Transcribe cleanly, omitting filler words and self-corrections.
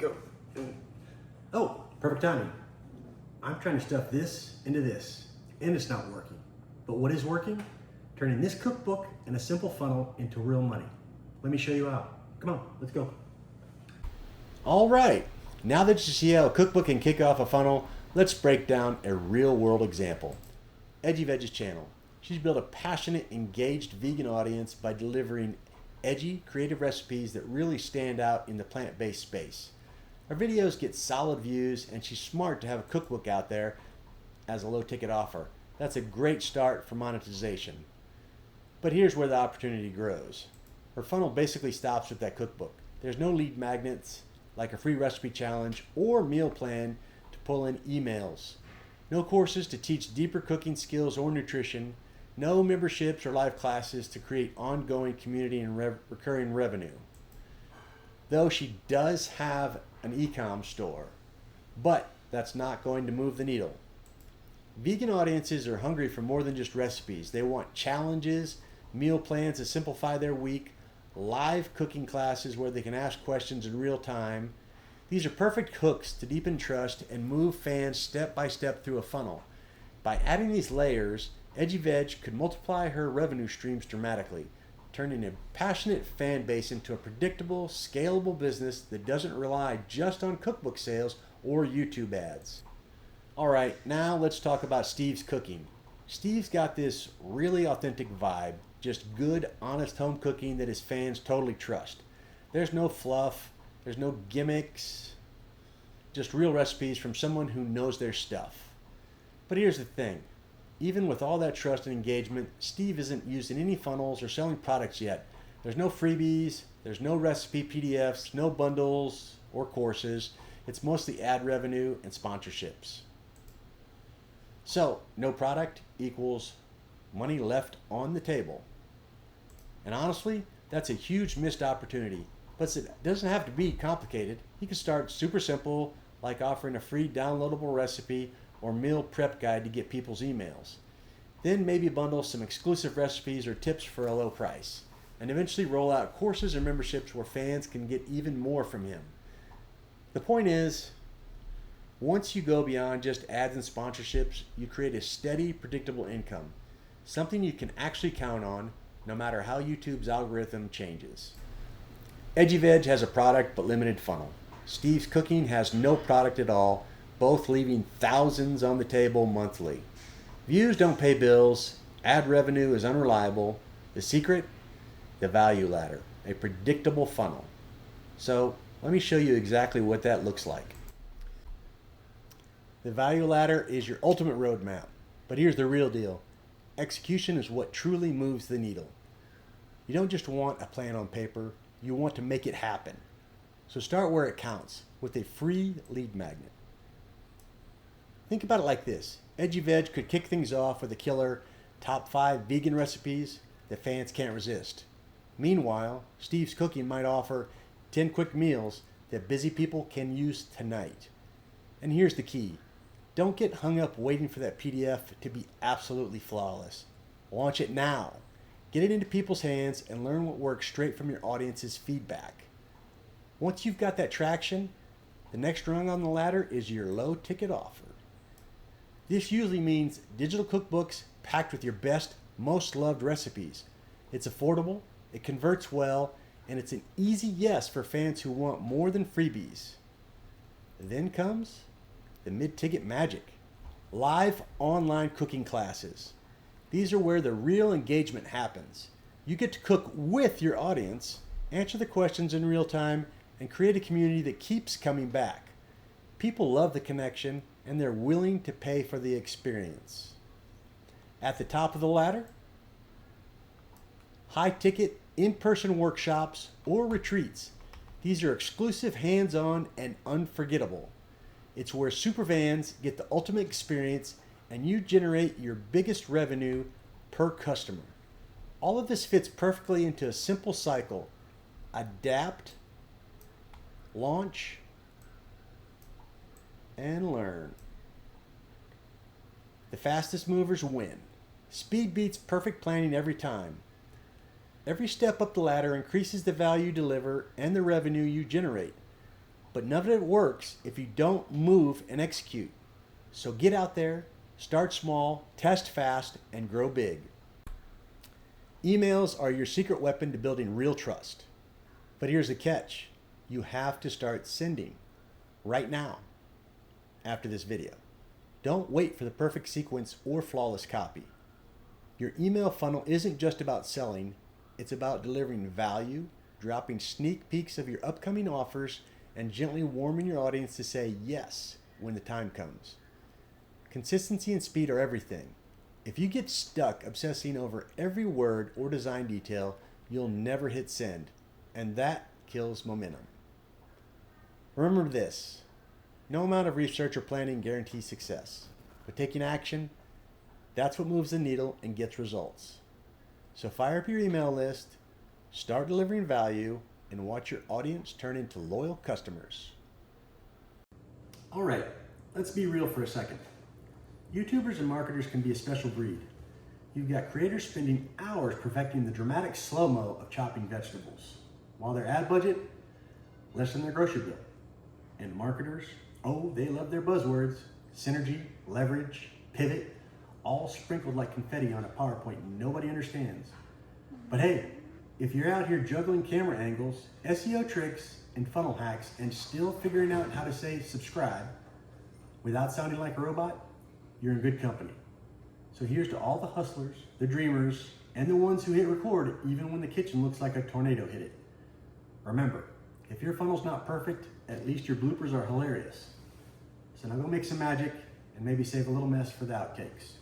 Go. Oh, perfect timing. I'm trying to stuff this into this, and it's not working. But what is working? Turning this cookbook and a simple funnel into real money. Let me show you how. Come on, let's go. All right, now that you see how a cookbook can kick off a funnel, let's break down a real world example. Edgie Veg's channel. She's built a passionate, engaged vegan audience by delivering edgy, creative recipes that really stand out in the plant-based space. Her videos get solid views, and she's smart to have a cookbook out there as a low-ticket offer. That's a great start for monetization. But here's where the opportunity grows. Her funnel basically stops with that cookbook. There's no lead magnets like a free recipe challenge or meal plan to pull in emails. No courses to teach deeper cooking skills or nutrition. No memberships or live classes to create ongoing community and recurring revenue. Though she does have an e-com store, but that's not going to move the needle. Vegan audiences are hungry for more than just recipes. They want challenges, meal plans to simplify their week, live cooking classes where they can ask questions in real time. These are perfect hooks to deepen trust and move fans step by step through a funnel. By adding these layers, Edgie Veg could multiply her revenue streams dramatically, turning a passionate fan base into a predictable, scalable business that doesn't rely just on cookbook sales or YouTube ads. All right, now let's talk about Steve's cooking. Steve's got this really authentic vibe, just good, honest home cooking that his fans totally trust. There's no fluff, there's no gimmicks, just real recipes from someone who knows their stuff. But here's the thing. Even with all that trust and engagement, Steve isn't using any funnels or selling products yet. There's no freebies, there's no recipe PDFs, no bundles or courses. It's mostly ad revenue and sponsorships. So, no product equals money left on the table. And honestly, that's a huge missed opportunity. But it doesn't have to be complicated. You can start super simple, like offering a free downloadable recipe or meal prep guide to get people's emails. Then maybe bundle some exclusive recipes or tips for a low price. And eventually roll out courses or memberships where fans can get even more from him. The point is, once you go beyond just ads and sponsorships, you create a steady, predictable income. Something you can actually count on, no matter how YouTube's algorithm changes. Edgie Veg has a product but limited funnel. Steve's cooking has no product at all, both leaving thousands on the table monthly. Views don't pay bills, ad revenue is unreliable. The secret? The value ladder, a predictable funnel. So let me show you exactly what that looks like. The value ladder is your ultimate roadmap, but here's the real deal. Execution is what truly moves the needle. You don't just want a plan on paper, you want to make it happen. So start where it counts, with a free lead magnet. Think about it like this. Edgie Veg could kick things off with a killer top 5 vegan recipes that fans can't resist. Meanwhile, Steve's cooking might offer 10 quick meals that busy people can use tonight. And here's the key. Don't get hung up waiting for that PDF to be absolutely flawless. Launch it now. Get it into people's hands and learn what works straight from your audience's feedback. Once you've got that traction, the next rung on the ladder is your low ticket offer. This usually means digital cookbooks packed with your best, most loved recipes. It's affordable, it converts well, and it's an easy yes for fans who want more than freebies. Then comes the mid-ticket magic. Live online cooking classes. These are where the real engagement happens. You get to cook with your audience, answer the questions in real time, and create a community that keeps coming back. People love the connection, and they're willing to pay for the experience. At the top of the ladder, high-ticket in-person workshops or retreats. These are exclusive, hands-on, and unforgettable. It's where superfans get the ultimate experience and you generate your biggest revenue per customer. All of this fits perfectly into a simple cycle. Adapt, launch, and learn. The fastest movers win. Speed beats perfect planning every time. Every step up the ladder increases the value you deliver and the revenue you generate. But none of it works if you don't move and execute. So get out there, start small, test fast, and grow big. Emails are your secret weapon to building real trust. But here's the catch. You have to start sending right now after this video. Don't wait for the perfect sequence or flawless copy. Your email funnel isn't just about selling, it's about delivering value, dropping sneak peeks of your upcoming offers, and gently warming your audience to say yes when the time comes. Consistency and speed are everything. If you get stuck obsessing over every word or design detail, you'll never hit send, and that kills momentum. Remember this, no amount of research or planning guarantees success, but taking action, that's what moves the needle and gets results. So fire up your email list, start delivering value, and watch your audience turn into loyal customers. All right, let's be real for a second. YouTubers and marketers can be a special breed. You've got creators spending hours perfecting the dramatic slow-mo of chopping vegetables, while their ad budget, less than their grocery bill. And marketers, oh, they love their buzzwords, synergy, leverage, pivot, all sprinkled like confetti on a PowerPoint nobody understands. But hey, if you're out here juggling camera angles, SEO tricks, and funnel hacks, and still figuring out how to say subscribe without sounding like a robot, you're in good company. So here's to all the hustlers, the dreamers, and the ones who hit record even when the kitchen looks like a tornado hit it. Remember, if your funnel's not perfect, at least your bloopers are hilarious. So now go make some magic and maybe save a little mess for the outtakes.